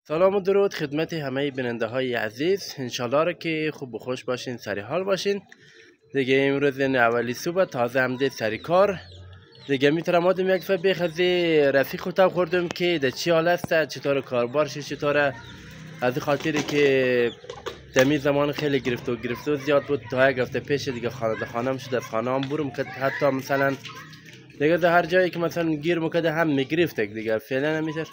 سلام و درود خدمت همه بیننده های عزیز. انشالله را که خوب و خوش باشین، سری حال باشین. دیگه امروز اولی صبح تازه آمده سری کار. دیگه میتونم آدم یک دفعه بخزی رفیق خودم خوردم که در چی حال است، چطور کاربارش، چطوره. از خاطری که دمی زمان خیلی گرفت و زیاد بود. تا یک هفته پیش دیگه خانم شد، از خانه هم برم که حتی مثلا دیگه در هر جایی که مثلا گیر مکده هم میگرفت دیگه. فعلا نمیتر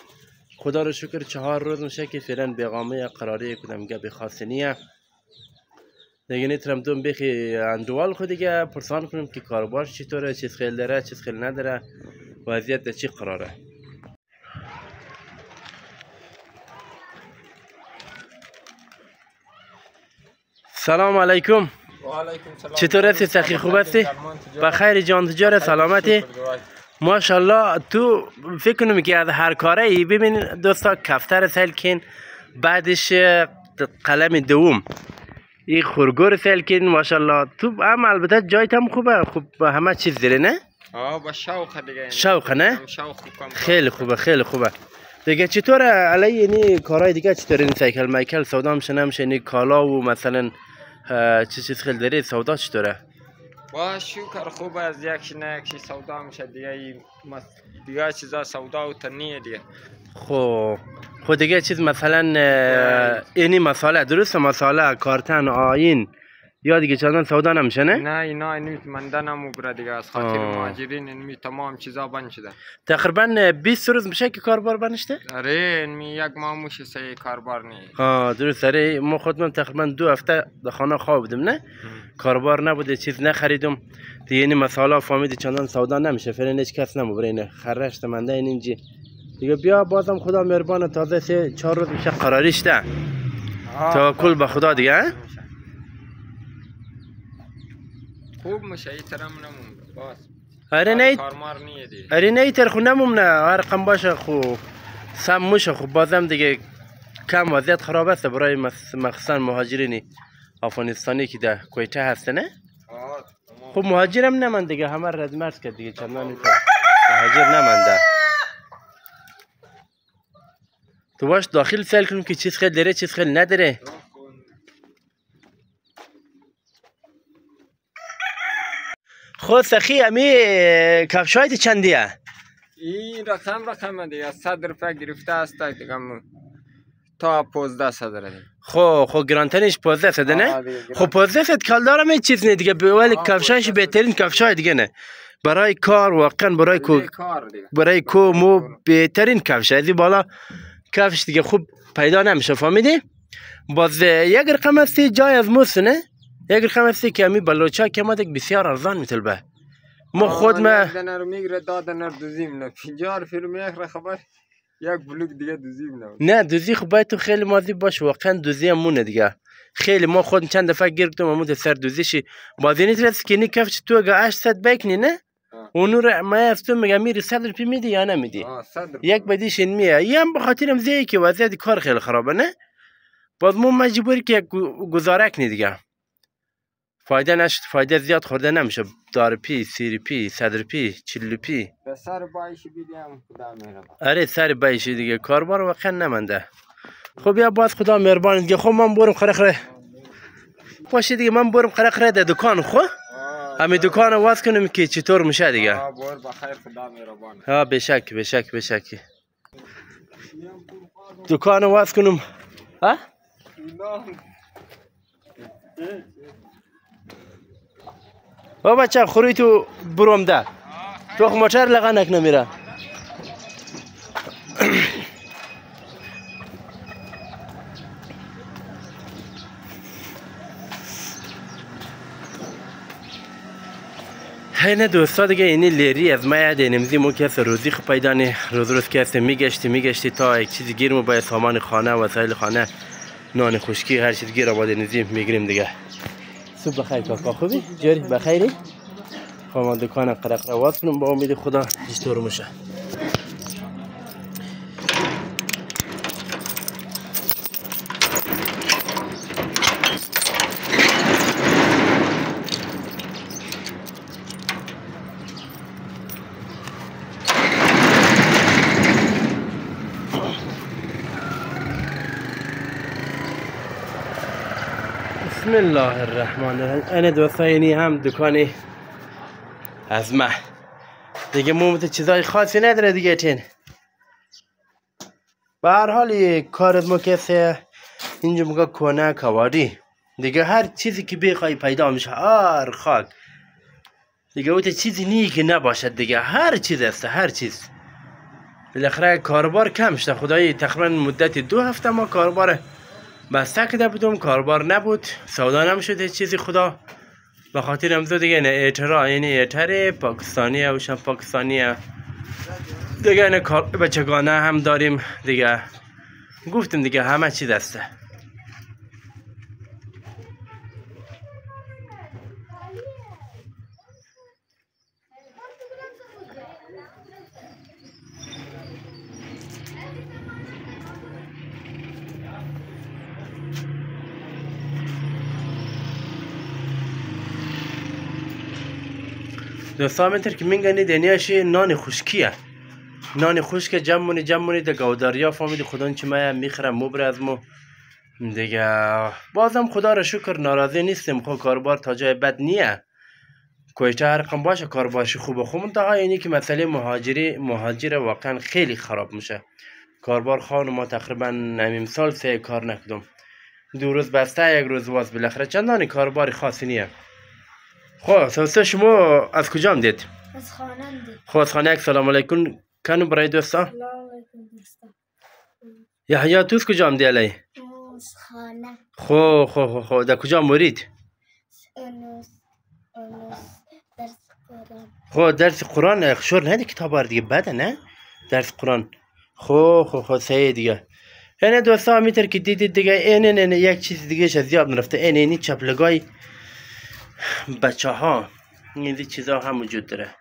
خدا رو شکر 4 روز میشه که فعلا بیغامه قراری کدام گبی خاصی نیه. دیگه نیترم دوم بخی اندوال خود دیگه پرسان کنم که کاربارش چطوره، چیز خیلی داره، چیز خیلی نداره، وضعیت در چی قراره. سلام علیکم. و علیکم سلام. چطور هستی؟ سخی خوب هستی؟ بخیر جان تجار سلامتی؟ ماشاءالله. تو فکر کنم که از هر کاره ای ببین دوستا کفتر سلکین، بعدش قلم دوم این خورگور سلکین. ماشاءالله تو هم البته جایت هم خوبه، خوب همه چیز داره نه؟ با شوق دیگه. شوق نه؟ شوق خیلی خوبه خیلی خوبه. دیگه چطوره علی یعنی کارهای دیگه چطوره؟ این سایکل مایکل سودا میشه نمیشه؟ یعنی کالا و مثلا چیز خیلی داره سودا چطوره؟ با شکر خوب از یکش نه یکش سودا میشه دیگه چیزا سودا و تنیه دیگه. خب دیگه چیز مثلا اینی مساله درسته، مساله کارتن آیین یا دیگه چندان سودا نمیشه نه؟ نه اینا منده نمو دیگه از خاطر مهاجرین اینمی تمام چیزا بند شده. تقریبا 20 روز میشه که کاربار بنشته؟ آره اینمی یک ماه میشه سه کاربار نی. درست. آره ما خودم تقریبا 2 هفته در خانه خوابیدم نه؟ کاربار نبوده، چیز نخریدم دیگه. یعنی مساله فهمیدی چندان سودا نمیشه فعلا، هیچ کس نمیبره خرشت منده اینجی دیگه. بیا بازم خدا مهربانه تازه 3-4 روز میشه قراریش ده توکل به خدا دیگه. خوب میشه این طرح نمونده باز. آره نه کارمار نیه دیگه. آره نه تر خو نمونه هر رقم باشه خو سم میشه. خب بازم دیگه کم وضعیت خراب است برای مخصوصا مهاجرین افغانستانی که در کویته هست نه؟ خب مهاجرم نمند دیگه، همه رد مرز کرد دیگه، چندان مهاجر نمنده. تو باش داخل سیل کنم که چیز خیلی داره چیز خیلی نداره. خود سخی امی کفشایت چندیه؟ این رقم دیگه 100 روپه گرفته است دیگه تا 1500 دیگه. خب گرانترینش 1500 نه؟ خب 1500 کال دارم این چیز نه دیگه، ولی کفشایش بهترین کفشای دیگه نه برای کار، واقعا برای کو مو بهترین کفش. از این بالا کفش دیگه خوب پیدا نمیشه فهمیدی؟ باز یک رقم هستی جای از موست نه؟ یک رقم هستی که امی بلوچا که ما دیگه بسیار ارزان میتلبه. ما خود ما دنر میگره دادنر دوزیم نه 50 روپیه میخره خبر یک بلوک دیگه دوزیم نه دوزی خب باید تو خیلی ماضی باش، واقعا دوزی همونه دیگه. خیلی ما خود چند دفعه گرفتم امون سر دوزیشی بازی نیست رست که نی کفش تو اگه 800 بکنی نه؟ اونو را ما از تو میگم میری 100 روپیه میدی یا نمیدی؟ یک بدیش این میه. یه هم بخاطر هم زیه که وضعیت کار خیلی خرابه نه؟ باز ما مجبوری که گزاره کنی دیگه. فایده نشد، فایده زیاد خورده نمیشه. 10 روپیه 30 روپیه 100 روپیه 40 روپیه به سر بایشی بیدیم خدا مهربان. آره سر بایشی دیگه کاربار واقعا نمنده. خب یا باز خدا مهربان دیگه. خب من برم خره باشه دیگه، من برم خره در دکان. خب همین دکان واس کنم که چطور میشه دیگه. بر بخیر خدا مهربان. بشک دکان واس کنم. ها با بچه خوری تو بروم ده تو موتر لغا نک نمیره. هینه دوستا دیگه اینی لیری از ما دینمزی مو کس روزی خو پیدا نه. روز کس میگشتی تا یک چیزی گیرم با سامان خانه وسایل خانه نان خشکی هر چیز گیر آباد نزیم میگیریم دیگه. صبح بخیر کاکا خوبی؟ جوری بخیری؟ خب من دکانم قرق رواز کنم با امید خدا چطور میشه. بسم الله الرحمن الرحیم. این دوستا اینی هم دکانی از ما دیگه مومت چیزای خاصی نداره دیگه تین. به هر حال کارت مکسه اینجا مگه کنه کواری دیگه هر چیزی که بخوای پیدا میشه. هر خاک دیگه اوت چیزی نی که نباشد دیگه، هر چیز است، هر چیز. بالاخره کاربار کم شده خدایی. تقریبا مدت 2 هفته ما کاربار بسته کده بودم، کاربار نبود، سودا نمیشد هیچ چیزی خدا. به خاطر امضا دیگه این ایترا، این ایتر پاکستانیه و شم پاکستانیه دیگه. این بچگانه هم داریم دیگه. گفتم دیگه همه چیز هسته. دوستان میتر که میگنی دنیاشی نان خشکیه، نان خشک جمعونی ده گوداریا فهمیدی خدا چی ما میخرم مبر از مو دیگه. بازم خدا را شکر ناراضی نیستیم. خب کاربار تا جای بد نیه، کویچه هر رقم باشه کاربارش خوبه. خب منتها اینی که مسئله مهاجر واقعا خیلی خراب میشه. کاربار خان ما تقریبا نمیم سال 3 کار نکردم، 2 روز بسته 1 روز باز. بالاخره چندانی کاربار خاصی نیه. خب سوسته شما از کجا آمدید؟ از خانه آمدید. خب از خانه. سلام علیکم کنم برای دوستا. سلام علیکم دوستا. یحیی تو از کجا آمدی علی؟ از خانه. خب در کجا مورید؟ درس قرآن. خب درس قرآن شور نده کتاب ها دیگه بده نه؟ درس قرآن. خب صحیح دیگه. اینه دوستا میتر که دیدید دیگه این یک چیز دیگه از زیاد نرفته. اینی چپلگای بچه ها این چیزا هم وجود داره.